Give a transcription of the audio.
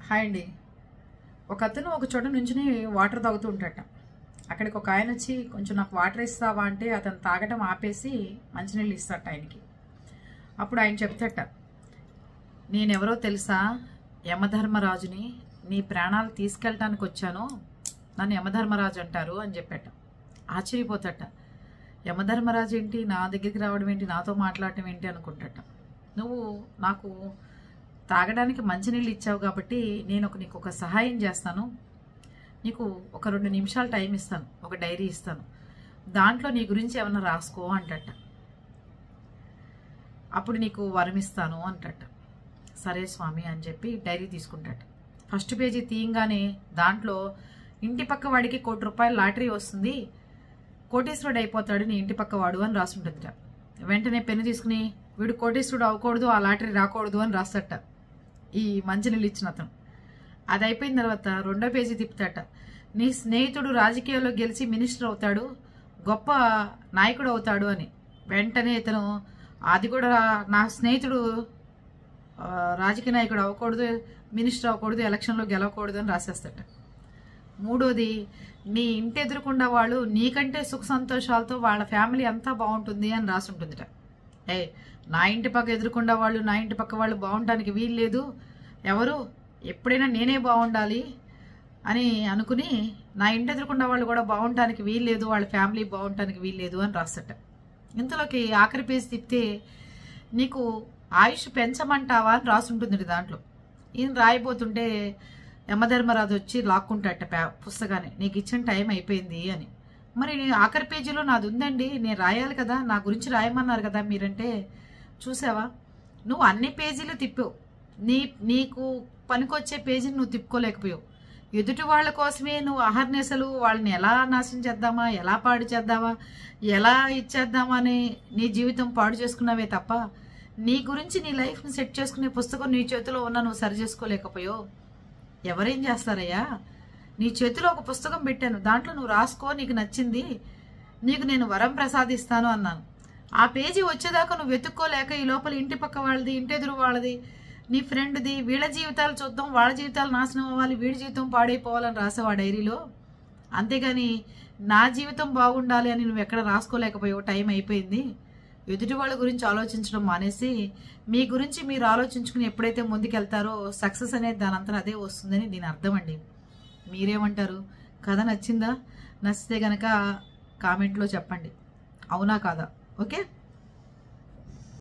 Hi అండి. ఒక అతను ఒక చోట నుంచుని వాటర్ తాగుతూ ఉంటాడట. అక్కడికి ఒక ఆయన వచ్చి కొంచెం నాకు వాటర్ ఇస్తావా అంటే అతను తాగటం ఆపేసి మంచినీళ్ళు ఇస్తాడట ఆయనకి. అప్పుడు ఆయన చెప్తాడట, నేనెవరో తెలుసా? యమధర్మరాజుని. నీ ప్రాణాలు తీసుకెళ్ళటానికి వచ్చాను, నన్ను యమధర్మరాజు అంటారు అని చెప్పాట. ఆశ్చర్యపోతాట. యమధర్మరాజు ఏంటి నా దగ్గరికి రావడం ఏంటి, నాతో మాట్లాడటం ఏంటి అనుకుంటాట. నువ్వు నాకు తాగడానికి మంచినీళ్ళు ఇచ్చావు కాబట్టి నేను నీకు ఒక సహాయం చేస్తాను. నీకు ఒక 2 నిమిషాలు టైం ఇస్తాను, ఒక డైరీ ఇస్తాను, దాంట్లో నీ గురించి ఏమన్నా రాసుకో అంటట. అప్పుడు నీకు వరం ఇస్తాను అంటట. సరే స్వామి అని చెప్పి డైరీ తీసుకుంటాట. ఫస్ట్ పేజీ తీయంగానే దాంట్లో ఇంటి పక్క వాడికి ₹1,00,00,000 లాటరీ వస్తుంది, కోటీశ్వరుడు అయిపోతాడు నీ ఇంటి పక్క వాడు అని రాసుంటుందిట. వెంటనే పెన్ను తీసుకుని వీడు కోటీశ్వరుడు అవ్వకూడదు, ఆ లాటరీ రాకూడదు అని రాస్తట ఈ మంచినీళ్ళు ఇచ్చిన అతను. అది అయిపోయిన తర్వాత 2వ పేజీ తిప్పుతాట. నీ స్నేహితుడు రాజకీయాల్లో గెలిచి మినిస్టర్ అవుతాడు, గొప్ప నాయకుడు అవుతాడు అని. వెంటనే ఇతను అది కూడా నా స్నేహితుడు రాజకీయ నాయకుడు అవ్వకూడదు, మినిస్టర్ అవ్వకూడదు, ఎలక్షన్లో గెలవకూడదు అని రాసేస్తాట. 3వది, నీ ఇంటి ఎదురుకుండా వాళ్ళు నీకంటే సుఖ సంతోషాలతో వాళ్ళ ఫ్యామిలీ అంతా బాగుంటుంది అని రాసి ఉంటుందిట. నా ఇంటి పక్క ఎదురుకుండా వాళ్ళు, నా ఇంటి పక్క వాళ్ళు బాగుండటానికి వీలు లేదు, ఎవరు ఎప్పుడైనా నేనే బాగుండాలి అని అనుకుని నా ఇంటి ఎదురుకుండా వాళ్ళు కూడా బాగుండటానికి వీలు లేదు, వాళ్ళ ఫ్యామిలీ బాగుండటానికి వీలు లేదు అని రాస్తట. ఇంతలోకి ఆఖరి పేజీ తిప్పితే నీకు ఆయుష్ పెంచమంటావా అని రాసుంటుంది దాంట్లో. ఈయన రాయిపోతుంటే యమధర్మరాజు వచ్చి లాక్కుంటాట పుస్తకాన్ని, నీకు ఇచ్చిన టైం అయిపోయింది అని. మరి ఆఖరి పేజీలో నాది ఉందండి, నేను రాయాలి కదా, నా గురించి రాయమన్నారు కదా మీరంటే, చూసావా నువ్వు అన్ని పేజీలు తిప్పావు, నీకు పనికొచ్చే పేజీని నువ్వు తిప్పుకోలేకపోయావు. ఎదుటి వాళ్ళ కోసమే నువ్వు అహర్నిశలు వాళ్ళని ఎలా నాశనం చేద్దామా, ఎలా పాడు చేద్దామా, ఎలా ఇచ్చేద్దామా అని నీ జీవితం పాడు చేసుకున్నావే తప్ప నీ గురించి నీ లైఫ్ని సెట్ చేసుకునే పుస్తకం నీ చేతిలో ఉన్నా నువ్వు సరి చేసుకోలేకపోయావు. ఎవరేం చేస్తారయ్యా? నీ చేతిలో ఒక పుస్తకం పెట్టాను, దాంట్లో నువ్వు రాసుకో, నీకు నచ్చింది, నీకు నేను వరం ప్రసాదిస్తాను అన్నాను. ఆ పేజీ వచ్చేదాకా నువ్వు వెతుక్కోలేక ఈ లోపల ఇంటి పక్క వాళ్ళది, ఇంటి ఎదురు వాళ్ళది, నీ ఫ్రెండ్ది, వీళ్ళ జీవితాలు చూద్దాం, వాళ్ళ జీవితాలు నాశనం అవ్వాలి, వీడి జీవితం పాడైపోవాలని రాసావు ఆ డైరీలో. అంతేగాని నా జీవితం బాగుండాలి అని నువ్వు ఎక్కడ రాసుకోలేకపోయావు. టైం అయిపోయింది. ఎదుటి వాళ్ళ గురించి ఆలోచించడం మానేసి మీ గురించి మీరు ఆలోచించుకుని ఎప్పుడైతే ముందుకెళ్తారో సక్సెస్ అనేది దానంతా అదే వస్తుందని దీని అర్థం అండి. మీరేమంటారు? కథ నచ్చిందా? నచ్చితే గనక కామెంట్లో చెప్పండి, అవునా కాదా? ఓకే.